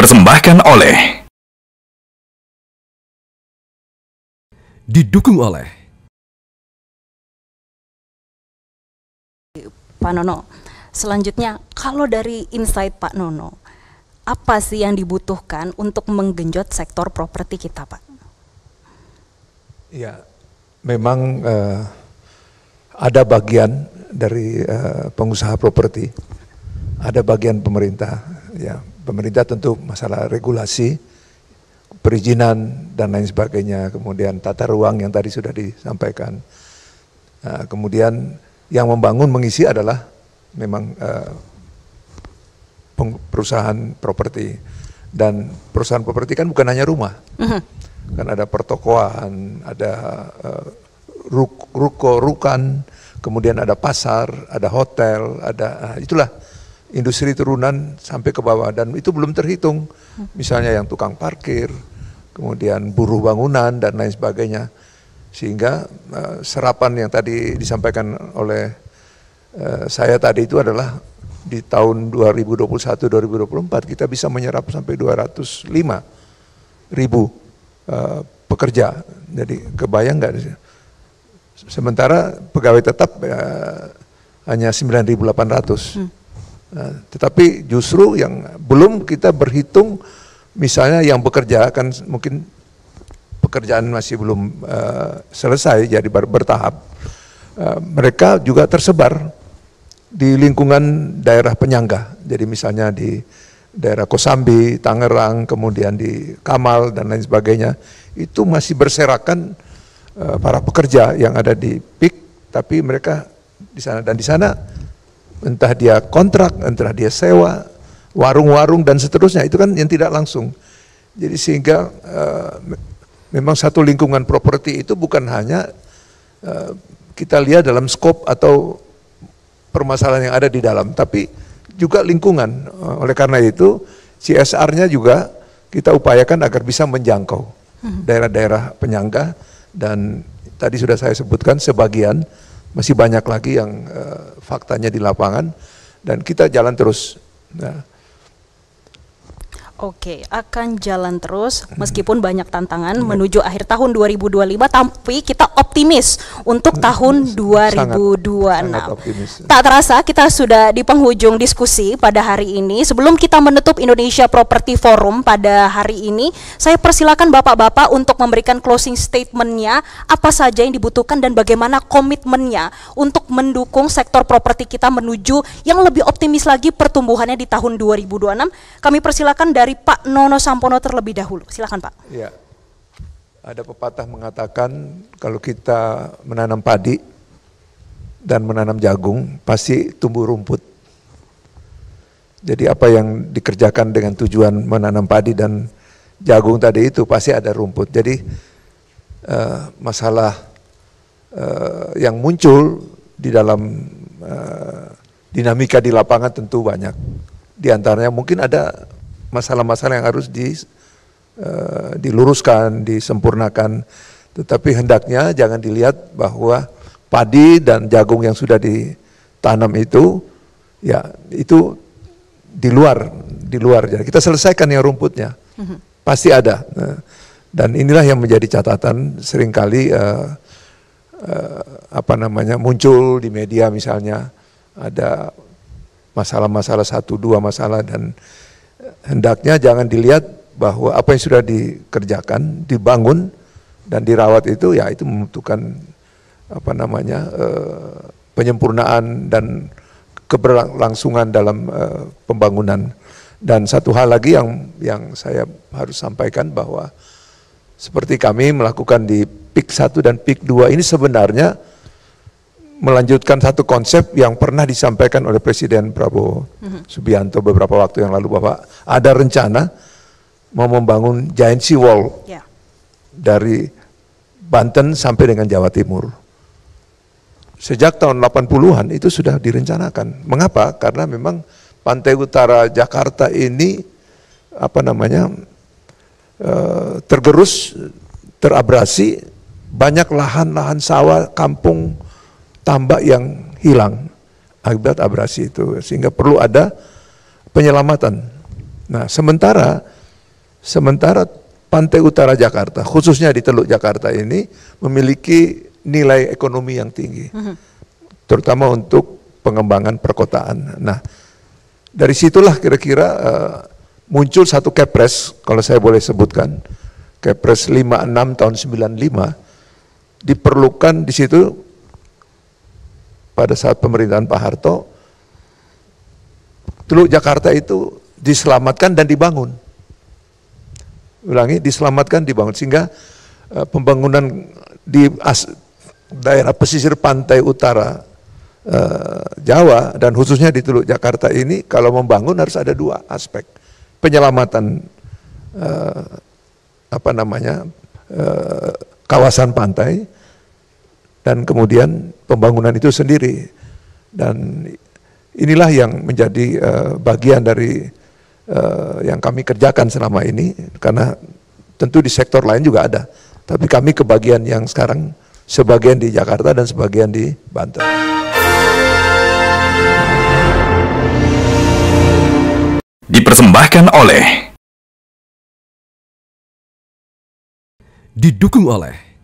dipersembahkan oleh didukung oleh Pak Nono. Selanjutnya, kalau dari insight Pak Nono, apa sih yang dibutuhkan untuk menggenjot sektor properti kita, Pak? Ya, memang ada bagian dari pengusaha properti, ada bagian pemerintah. Ya, pemerintah tentu masalah regulasi, perizinan dan lain sebagainya, kemudian tata ruang yang tadi sudah disampaikan. Kemudian yang membangun mengisi adalah memang perusahaan properti, dan perusahaan properti kan bukan hanya rumah, kan ada pertokoan, ada ruko, rukan, kemudian ada pasar, ada hotel, ada itulah industri turunan sampai ke bawah, dan itu belum terhitung misalnya yang tukang parkir, kemudian buruh bangunan dan lain sebagainya, sehingga serapan yang tadi disampaikan oleh saya tadi itu adalah di tahun 2021-2024 kita bisa menyerap sampai 205 ribu pekerja. Jadi kebayang nggak? Sementara pegawai tetap hanya 9.800. Tetapi justru yang belum kita berhitung, misalnya yang bekerja kan mungkin pekerjaan masih belum selesai, jadi bertahap. Mereka juga tersebar di lingkungan daerah penyangga. Jadi misalnya di daerah Kosambi, Tangerang, kemudian di Kamal dan lain sebagainya, itu masih berserakan para pekerja yang ada di PIK, tapi mereka di sana, dan di sana entah dia kontrak, entah dia sewa, warung-warung dan seterusnya, itu kan yang tidak langsung. Jadi sehingga memang satu lingkungan properti itu bukan hanya kita lihat dalam skop atau permasalahan yang ada di dalam, tapi juga lingkungan. Oleh karena itu CSR-nya juga kita upayakan agar bisa menjangkau daerah-daerah penyangga, dan tadi sudah saya sebutkan sebagian, masih banyak lagi yang faktanya di lapangan, dan kita jalan terus. Oke, akan jalan terus meskipun banyak tantangan menuju akhir tahun 2025, tapi kita optimis untuk tahun 2026. Sangat optimis. Tak terasa kita sudah di penghujung diskusi pada hari ini. Sebelum kita menutup Indonesia Property Forum pada hari ini, saya persilakan Bapak-Bapak untuk memberikan closing statement-nya, apa saja yang dibutuhkan dan bagaimana komitmennya untuk mendukung sektor properti kita menuju yang lebih optimis lagi pertumbuhannya di tahun 2026. Kami persilakan dari Pak Nono Sampono terlebih dahulu. Silakan Pak. Ya, ada pepatah mengatakan kalau kita menanam padi dan menanam jagung pasti tumbuh rumput. Jadi apa yang dikerjakan dengan tujuan menanam padi dan jagung tadi itu pasti ada rumput. Jadi masalah yang muncul di dalam dinamika di lapangan tentu banyak. Di antaranya mungkin ada masalah-masalah yang harus diluruskan, disempurnakan, tetapi hendaknya jangan dilihat bahwa padi dan jagung yang sudah ditanam itu, ya itu di luar. Jadi kita selesaikan yang rumputnya, pasti ada. Dan inilah yang menjadi catatan seringkali muncul di media, misalnya ada masalah-masalah 1-2 masalah, dan hendaknya jangan dilihat bahwa apa yang sudah dikerjakan, dibangun dan dirawat itu, ya itu membutuhkan penyempurnaan dan keberlangsungan dalam pembangunan. Dan satu hal lagi yang saya harus sampaikan, bahwa seperti kami melakukan di PIK 1 dan PIK 2 ini sebenarnya melanjutkan satu konsep yang pernah disampaikan oleh Presiden Prabowo Subianto beberapa waktu yang lalu, bahwa ada rencana mau membangun giant sea wall dari Banten sampai dengan Jawa Timur. Sejak tahun 80-an itu sudah direncanakan. Mengapa? Karena memang pantai utara Jakarta ini tergerus, terabrasi, banyak lahan-lahan sawah, kampung, tambak yang hilang akibat abrasi itu, sehingga perlu ada penyelamatan. Nah, sementara Sementara pantai utara Jakarta, khususnya di Teluk Jakarta ini memiliki nilai ekonomi yang tinggi, terutama untuk pengembangan perkotaan. Nah, dari situlah kira-kira muncul satu Kepres, kalau saya boleh sebutkan, Kepres 56 tahun 95, diperlukan di situ pada saat pemerintahan Pak Harto, Teluk Jakarta itu diselamatkan dan dibangun. Ulangi, diselamatkan, dibangun, sehingga pembangunan di daerah pesisir pantai utara Jawa dan khususnya di Teluk Jakarta ini, kalau membangun harus ada dua aspek: penyelamatan kawasan pantai, dan kemudian pembangunan itu sendiri. Dan inilah yang menjadi bagian dari yang kami kerjakan selama ini, karena tentu di sektor lain juga ada, tapi kami kebagian yang sekarang sebagian di Jakarta dan sebagian di Banten. Dipersembahkan oleh, didukung oleh